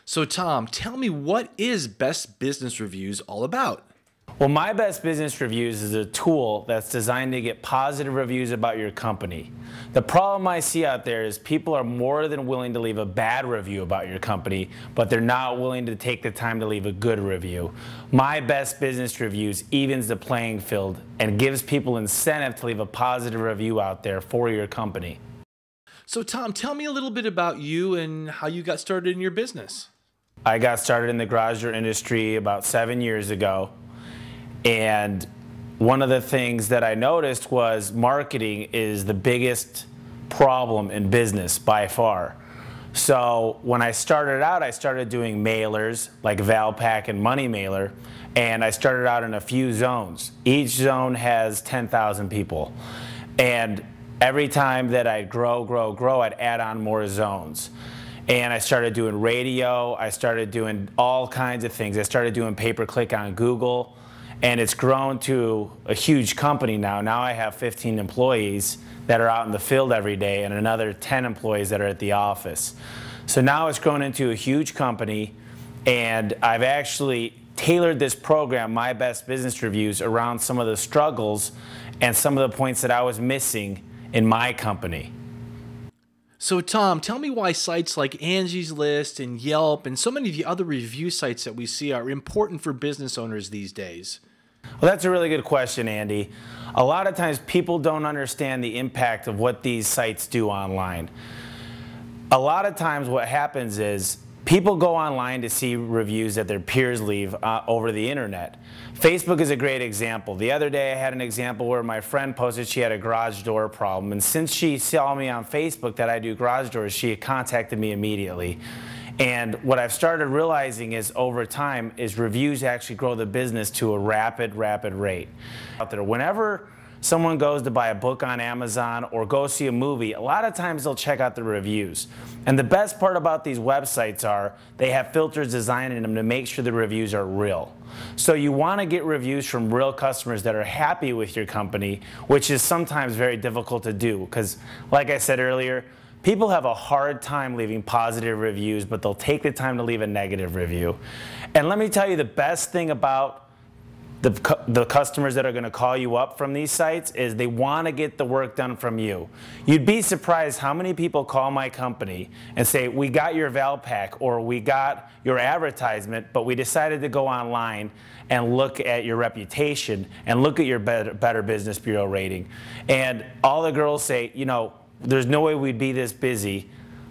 So Tom, tell me, what is Best Business Reviews all about? Well, My Best Business Reviews is a tool that's designed to get positive reviews about your company. The problem I see out there is people are more than willing to leave a bad review about your company, but they're not willing to take the time to leave a good review. My Best Business Reviews evens the playing field and gives people incentive to leave a positive review out there for your company. So Tom, tell me a little bit about you and how you got started in your business. I got started in the garage door industry about 7 years ago. And one of the things that I noticed was marketing is the biggest problem in business by far. So when I started out, I started doing mailers like Valpak and Money Mailer, and I started out in a few zones. Each zone has 10,000 people. And every time that I'd grow, I'd add on more zones. And I started doing radio, I started doing all kinds of things. I started doing pay-per-click on Google. And it's grown to a huge company now. Now I have 15 employees that are out in the field every day and another 10 employees that are at the office. So now it's grown into a huge company, and I've actually tailored this program, My Best Business Reviews, around some of the struggles and some of the points that I was missing in my company. So Tom, tell me why sites like Angie's List and Yelp and so many of the other review sites that we see are important for business owners these days. Well, that's a really good question, Andy. A lot of times people don't understand the impact of what these sites do online. A lot of times what happens is people go online to see reviews that their peers leave over the internet. Facebook is a great example. The other day I had an example where my friend posted she had a garage door problem, and since she saw me on Facebook that I do garage doors, she had contacted me immediately. And what I've started realizing is over time is reviews actually grow the business to a rapid rate. Out there, whenever someone goes to buy a book on Amazon or go see a movie, a lot of times they'll check out the reviews. And the best part about these websites are they have filters designed in them to make sure the reviews are real. So you want to get reviews from real customers that are happy with your company, which is sometimes very difficult to do because, like I said earlier, people have a hard time leaving positive reviews, but they'll take the time to leave a negative review. And let me tell you the best thing about the customers that are going to call you up from these sites is they want to get the work done from you. You'd be surprised how many people call my company and say, we got your Valpak or we got your advertisement, but we decided to go online and look at your reputation and look at your Better Business Bureau rating. And all the girls say, you know, there's no way we'd be this busy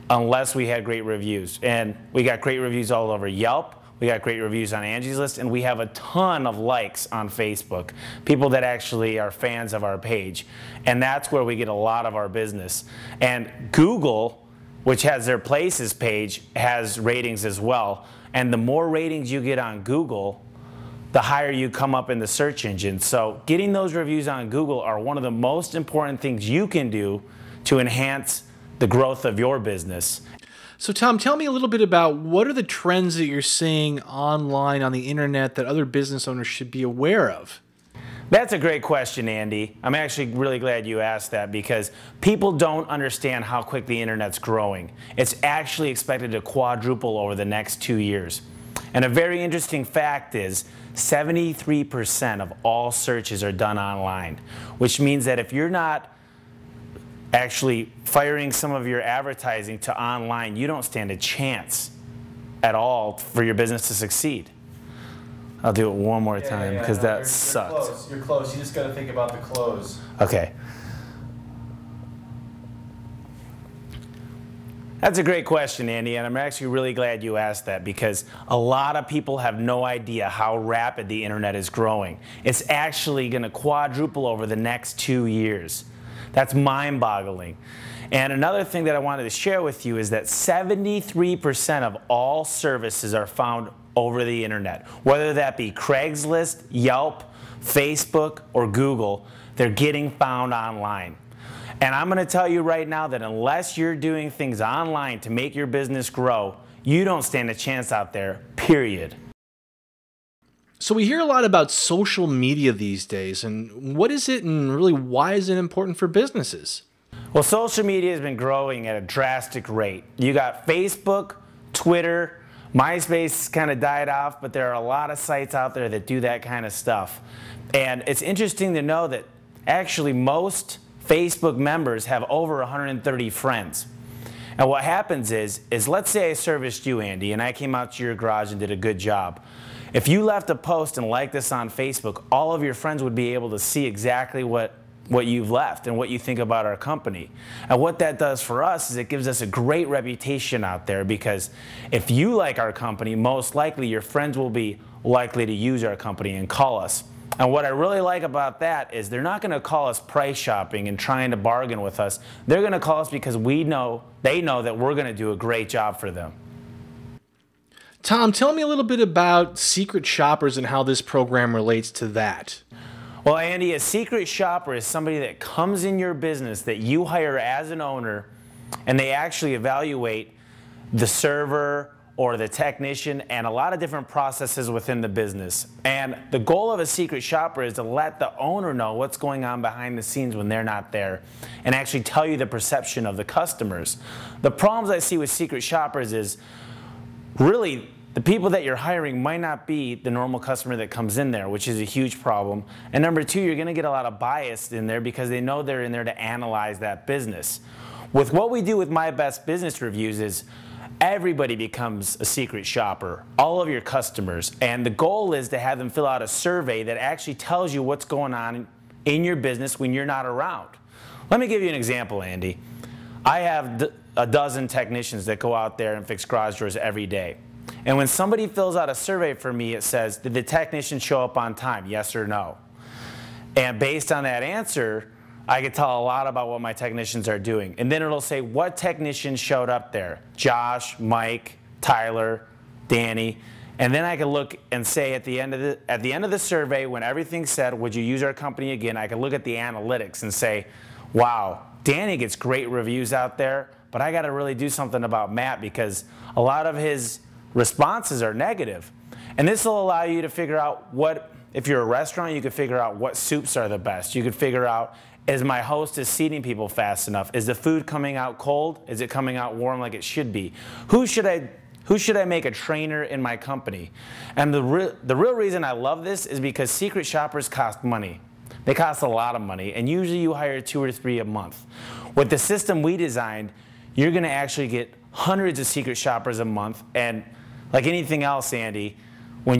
unless we had great reviews. And we got great reviews all over Yelp. We got great reviews on Angie's List, and we have a ton of likes on Facebook, people that actually are fans of our page. And that's where we get a lot of our business. And Google, which has their Places page, has ratings as well. And the more ratings you get on Google, the higher you come up in the search engine. So getting those reviews on Google are one of the most important things you can do to enhance the growth of your business. So Tom, tell me a little bit about what are the trends that you're seeing online on the internet that other business owners should be aware of? That's a great question, Andy. I'm actually really glad you asked that because people don't understand how quick the internet's growing. It's actually expected to quadruple over the next 2 years. And a very interesting fact is 73% of all searches are done online, which means that if you're not actually firing some of your advertising to online, you don't stand a chance at all for your business to succeed. I'll do it one more time because that sucks. You're close. You just got to think about the close. Okay. That's a great question, Andy, and I'm actually really glad you asked that because a lot of people have no idea how rapid the internet is growing. It's actually going to quadruple over the next 2 years. That's mind-boggling. And another thing that I wanted to share with you is that 73% of all services are found over the internet. Whether that be Craigslist, Yelp, Facebook, or Google, they're getting found online. And I'm going to tell you right now that unless you're doing things online to make your business grow, you don't stand a chance out there, period. So we hear a lot about social media these days, and what is it and really why is it important for businesses? Well, social media has been growing at a drastic rate. You got Facebook, Twitter, MySpace kind of died off, but there are a lot of sites out there that do that kind of stuff. And it's interesting to know that actually most Facebook members have over 130 friends. And what happens is let's say I serviced you, Andy, and I came out to your garage and did a good job. If you left a post and liked this on Facebook, all of your friends would be able to see exactly what you've left and what you think about our company. And what that does for us is it gives us a great reputation out there, because if you like our company, most likely your friends will be likely to use our company and call us. And what I really like about that is they're not going to call us price shopping and trying to bargain with us. They're going to call us because they know that we're going to do a great job for them. Tom, tell me a little bit about secret shoppers and how this program relates to that. Well, Andy, a secret shopper is somebody that comes in your business that you hire as an owner, and they actually evaluate the server or the technician and a lot of different processes within the business. And the goal of a secret shopper is to let the owner know what's going on behind the scenes when they're not there, and actually tell you the perception of the customers. The problems I see with secret shoppers is really the people that you're hiring might not be the normal customer that comes in there, which is a huge problem. And number two, you're going to get a lot of bias in there because they know they're in there to analyze that business. With what we do with My Best Business Reviews is everybody becomes a secret shopper, all of your customers. And the goal is to have them fill out a survey that actually tells you what's going on in your business when you're not around. Let me give you an example, Andy. I have a dozen technicians that go out there and fix garage doors every day. And when somebody fills out a survey for me, it says, did the technician show up on time, yes or no? And based on that answer, I can tell a lot about what my technicians are doing. And then it'll say what technicians showed up there. Josh, Mike, Tyler, Danny. And then I can look and say at the end of the survey, when everything's said, would you use our company again? I can look at the analytics and say, wow, Danny gets great reviews out there, but I got to really do something about Matt because a lot of his responses are negative. And this will allow you to figure out if you're a restaurant, you could figure out what soups are the best. You could figure out, is my hostess seating people fast enough? Is the food coming out cold? Is it coming out warm like it should be? Who should I make a trainer in my company? And the real reason I love this is because secret shoppers cost money. They cost a lot of money, and usually you hire 2 or 3 a month. With the system we designed, you're going to actually get hundreds of secret shoppers a month, and like anything else, Andy, when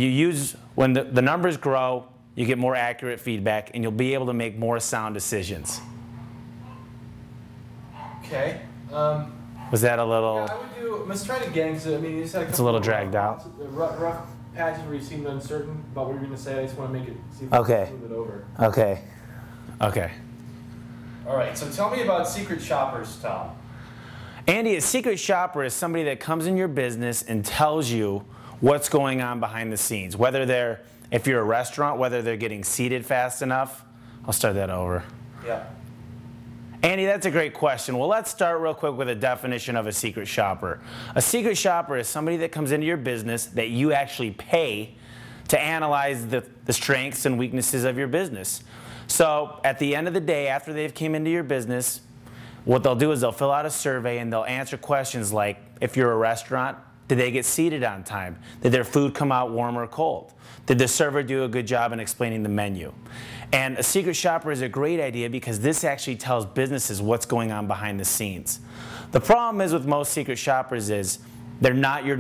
the numbers grow, you get more accurate feedback, and you'll be able to make more sound decisions. Okay. Was that a little? Yeah, I would do. Let's try it again. Cause I mean, you just had It's a little dragged out. Rough patches where you seemed uncertain about what you were going to say. I just want to make it. See if Okay. Move it over. Okay. Okay. All right. So tell me about secret shoppers, Tom. Andy, a secret shopper is somebody that comes in your business and tells you what's going on behind the scenes. If you're a restaurant, whether they're getting seated fast enough. I'll start that over. Yeah. Andy, that's a great question. Well, let's start real quick with a definition of a secret shopper. A secret shopper is somebody that comes into your business that you actually pay to analyze the strengths and weaknesses of your business. So at the end of the day, after they've came into your business, what they'll do is they'll fill out a survey and they'll answer questions like, if you're a restaurant, did they get seated on time? Did their food come out warm or cold? Did the server do a good job in explaining the menu? And a secret shopper is a great idea because this actually tells businesses what's going on behind the scenes. The problem is with most secret shoppers is they're not your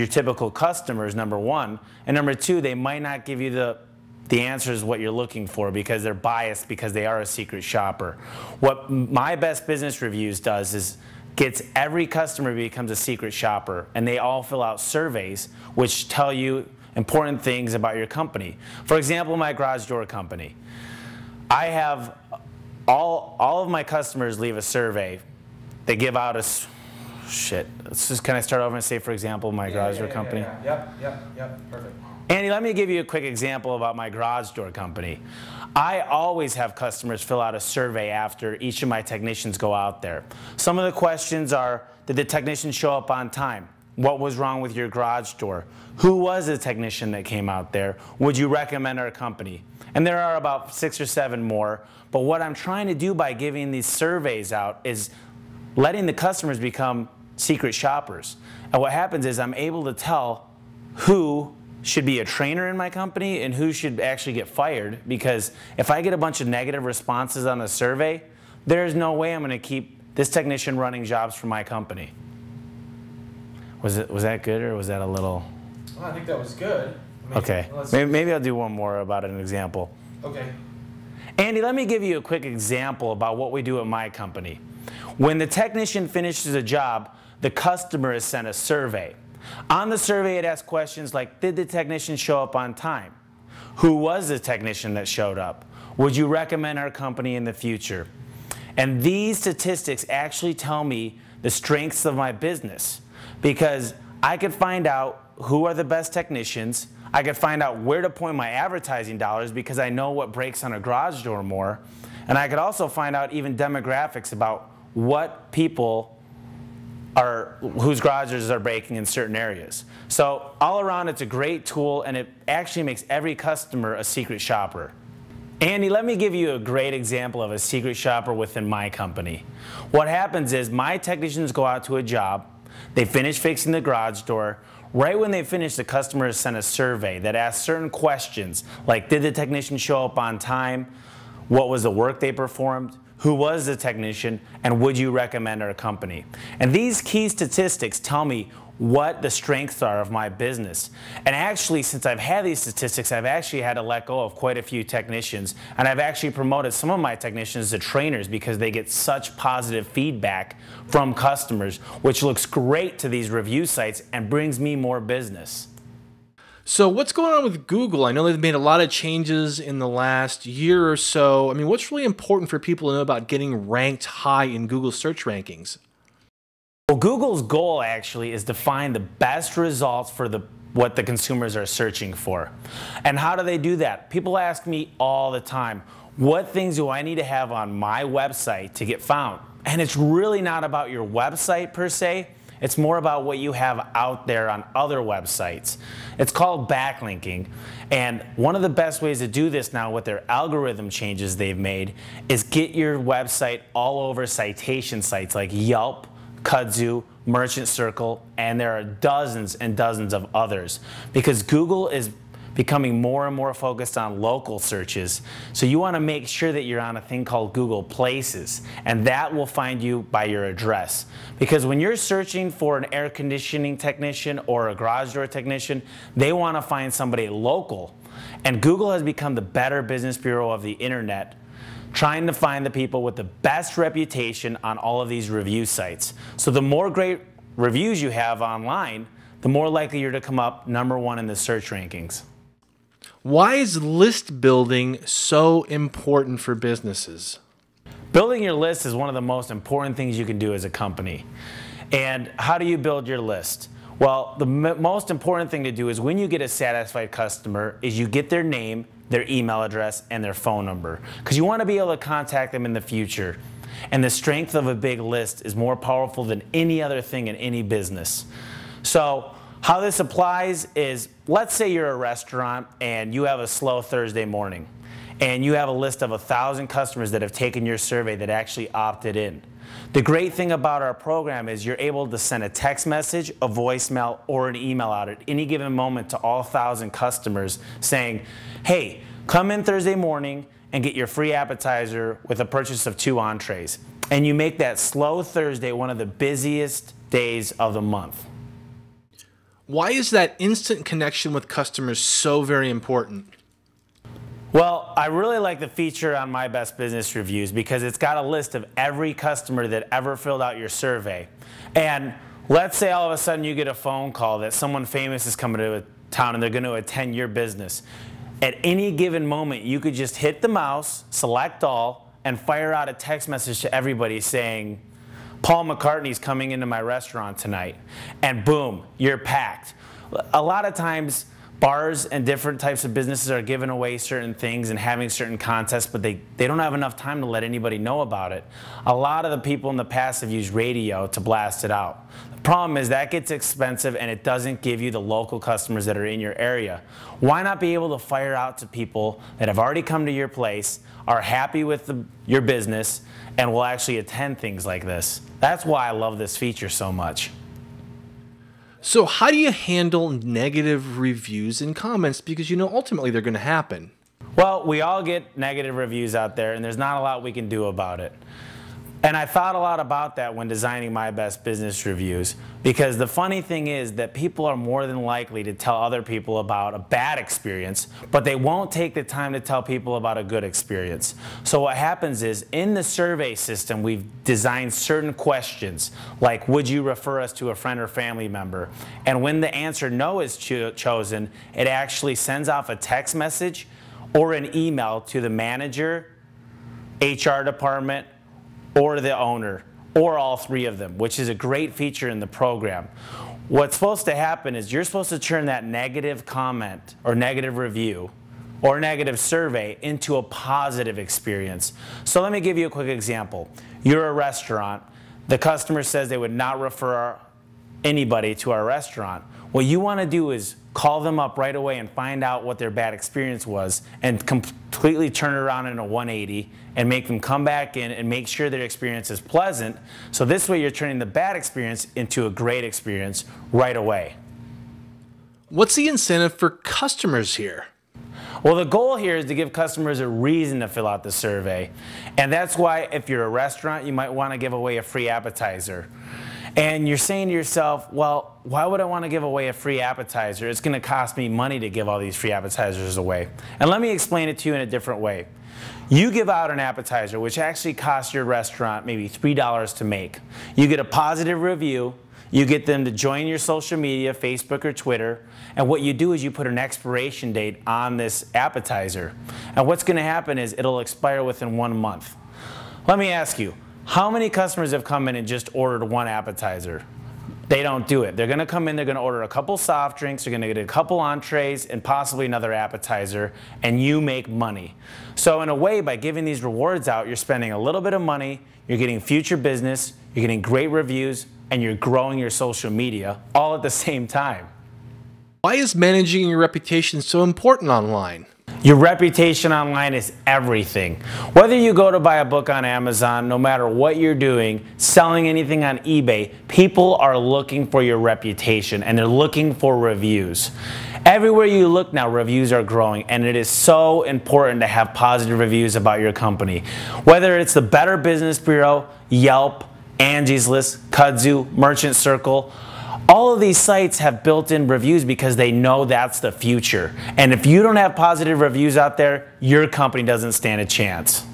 typical customers, number one. And number two, they might not give you the answers what you're looking for because they're biased because they are a secret shopper. What My Best Business Reviews does is gets every customer becomes a secret shopper, and they all fill out surveys which tell you important things about your company. For example, my garage door company. I have all of my customers leave a survey. They give out Let's just kind of start over and say, for example, my garage door company. Yep, perfect. Andy, let me give you a quick example about my garage door company. I always have customers fill out a survey after each of my technicians go out there. Some of the questions are, did the technician show up on time? What was wrong with your garage door? Who was the technician that came out there? Would you recommend our company? And there are about 6 or 7 more. But what I'm trying to do by giving these surveys out is letting the customers become secret shoppers. And what happens is I'm able to tell who should be a trainer in my company and who should actually get fired, because if I get a bunch of negative responses on the survey, there's no way I'm going to keep this technician running jobs for my company. Was that good, or was that a little? Well, I think that was good. Okay, maybe I'll do one more about an example. Okay. Andy, let me give you a quick example about what we do at my company. When the technician finishes a job, the customer is sent a survey. On the survey, it asks questions like, did the technician show up on time? Who was the technician that showed up? Would you recommend our company in the future? And these statistics actually tell me the strengths of my business, because I could find out who are the best technicians. I could find out where to point my advertising dollars because I know what breaks on a garage door more. And I could also find out even demographics about what people are, whose garages are breaking in certain areas. So all around, it's a great tool, and it actually makes every customer a secret shopper. Andy, let me give you a great example of a secret shopper within my company. What happens is my technicians go out to a job, they finish fixing the garage door. Right when they finish, the customer is sent a survey that asks certain questions, like did the technician show up on time? What was the work they performed? Who was the technician? And would you recommend our company? And these key statistics tell me what the strengths are of my business. And actually, since I've had these statistics, I've actually had to let go of quite a few technicians, and I've actually promoted some of my technicians to trainers because they get such positive feedback from customers, which looks great to these review sites and brings me more business. So what's going on with Google? I know they've made a lot of changes in the last year or so. I mean, what's really important for people to know about getting ranked high in Google search rankings? Well, Google's goal actually is to find the best results for what the consumers are searching for. And how do they do that? People ask me all the time, what things do I need to have on my website to get found? And it's really not about your website per se. It's more about what you have out there on other websites. It's called backlinking. And one of the best ways to do this now with their algorithm changes they've made is get your website all over citation sites like Yelp, Kudzu, Merchant Circle, and there are dozens and dozens of others, because Google is becoming more and more focused on local searches. So you want to make sure that you're on a thing called Google Places, and that will find you by your address. Because when you're searching for an air conditioning technician or a garage door technician, they want to find somebody local. And Google has become the Better Business Bureau of the internet, trying to find the people with the best reputation on all of these review sites. So the more great reviews you have online, the more likely you're to come up #1 in the search rankings. Why is list building so important for businesses? Building your list is one of the most important things you can do as a company. And how do you build your list? Well, the most important thing to do is when you get a satisfied customer is you get their name, their email address, and their phone number, because you want to be able to contact them in the future. And the strength of a big list is more powerful than any other thing in any business. So how this applies is, let's say you're a restaurant and you have a slow Thursday morning, and you have a list of 1,000 customers that have taken your survey that actually opted in. The great thing about our program is you're able to send a text message, a voicemail, or an email out at any given moment to all 1,000 customers saying, hey, come in Thursday morning and get your free appetizer with a purchase of 2 entrees. And you make that slow Thursday one of the busiest days of the month. Why is that instant connection with customers so very important? Well, I really like the feature on My Best Business Reviews because it's got a list of every customer that ever filled out your survey. And let's say all of a sudden you get a phone call that someone famous is coming to a town and they're going to attend your business. At any given moment, you could just hit the mouse, select all, and fire out a text message to everybody saying, Paul McCartney's coming into my restaurant tonight. And boom, you're packed. A lot of times, bars and different types of businesses are giving away certain things and having certain contests, but they don't have enough time to let anybody know about it. A lot of the people in the past have used radio to blast it out. The problem is that gets expensive and it doesn't give you the local customers that are in your area. Why not be able to fire out to people that have already come to your place, are happy with your business, and will actually attend things like this? That's why I love this feature so much. So how do you handle negative reviews and comments? Because you know ultimately they're going to happen. Well, we all get negative reviews out there, and there's not a lot we can do about it. And I thought a lot about that when designing my best business reviews, because the funny thing is that people are more than likely to tell other people about a bad experience, but they won't take the time to tell people about a good experience. So what happens is, in the survey system, we've designed certain questions, like would you refer us to a friend or family member? And when the answer no is chosen, it actually sends off a text message or an email to the manager, HR department, or the owner, or all three of them, which is a great feature in the program. What's supposed to happen is you're supposed to turn that negative comment or negative review or negative survey into a positive experience. So let me give you a quick example. You're a restaurant. The customer says they would not refer anybody to our restaurant. What you want to do is call them up right away and find out what their bad experience was and completely turn it around in a 180 and make them come back in and make sure their experience is pleasant. So this way you're turning the bad experience into a great experience right away. What's the incentive for customers here? Well, the goal here is to give customers a reason to fill out the survey. And that's why if you're a restaurant, you might want to give away a free appetizer. And you're saying to yourself, well, why would I want to give away a free appetizer? It's going to cost me money to give all these free appetizers away. And let me explain it to you in a different way. You give out an appetizer, which actually costs your restaurant maybe $3 to make. You get a positive review. You get them to join your social media, Facebook or Twitter. And what you do is you put an expiration date on this appetizer. And what's going to happen is it'll expire within 1 month. Let me ask you, how many customers have come in and just ordered one appetizer? They don't do it. They're going to come in, they're going to order a couple soft drinks, they're going to get a couple entrees, and possibly another appetizer, and you make money. So in a way, by giving these rewards out, you're spending a little bit of money, you're getting future business, you're getting great reviews, and you're growing your social media all at the same time. Why is managing your reputation so important online? Your reputation online is everything. Whether you go to buy a book on Amazon, no matter what you're doing, selling anything on eBay, people are looking for your reputation and they're looking for reviews. Everywhere you look now, reviews are growing, and it is so important to have positive reviews about your company. Whether it's the Better Business Bureau, Yelp, Angie's List, Kudzu, Merchant Circle, all of these sites have built-in reviews because they know that's the future. And if you don't have positive reviews out there, your company doesn't stand a chance.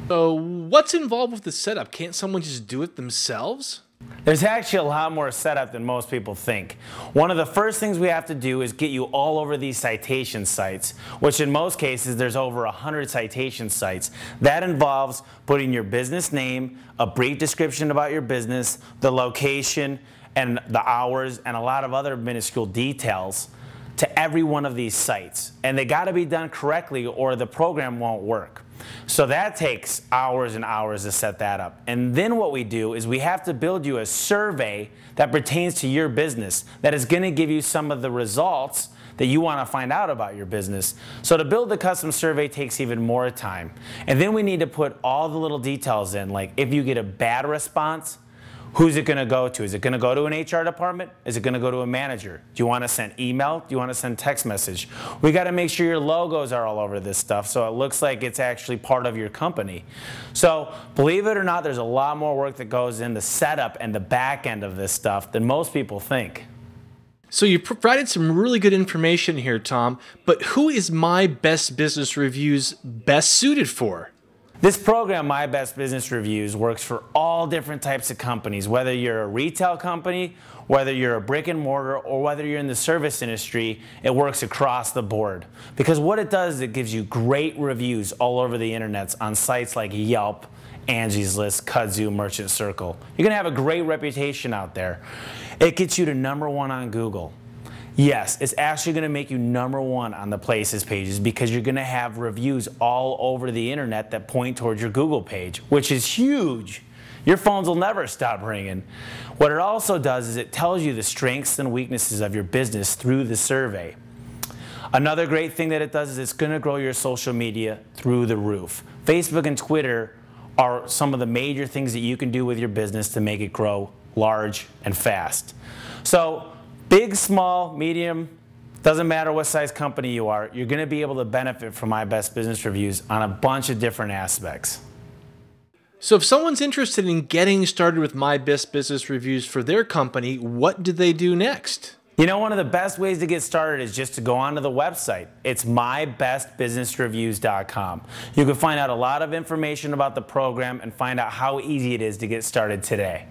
So what's involved with the setup? Can't someone just do it themselves? There's actually a lot more setup than most people think. One of the first things we have to do is get you all over these citation sites, which in most cases there's over 100 citation sites. That involves putting your business name, a brief description about your business, the location, and the hours, and a lot of other minuscule details to every one of these sites. And they got to be done correctly or the program won't work. So that takes hours and hours to set that up. And then what we do is we have to build you a survey that pertains to your business that is going to give you some of the results that you want to find out about your business. So to build the custom survey takes even more time. And then we need to put all the little details in, like if you get a bad response, who's it going to go to? Is it going to go to an HR department? Is it going to go to a manager? Do you want to send email? Do you want to send text message? We got to make sure your logos are all over this stuff so it looks like it's actually part of your company. So believe it or not, there's a lot more work that goes in the setup and the back end of this stuff than most people think. So you provided some really good information here, Tom, but who is My Best Business Reviews best suited for? This program, My Best Business Reviews, works for all different types of companies, whether you're a retail company, whether you're a brick and mortar, or whether you're in the service industry. It works across the board. Because what it does is it gives you great reviews all over the internet on sites like Yelp, Angie's List, Kudzu, Merchant Circle. You're going to have a great reputation out there. It gets you to #1 on Google. Yes, it's actually going to make you #1 on the places pages because you're going to have reviews all over the internet that point towards your Google page, which is huge. Your phones will never stop ringing. What it also does is it tells you the strengths and weaknesses of your business through the survey. Another great thing that it does is it's going to grow your social media through the roof. Facebook and Twitter are some of the major things that you can do with your business to make it grow large and fast. So big, small, medium, doesn't matter what size company you are, you're going to be able to benefit from My Best Business Reviews on a bunch of different aspects. So if someone's interested in getting started with My Best Business Reviews for their company, what do they do next? You know, one of the best ways to get started is just to go onto the website. It's mybestbusinessreviews.com. You can find out a lot of information about the program and find out how easy it is to get started today.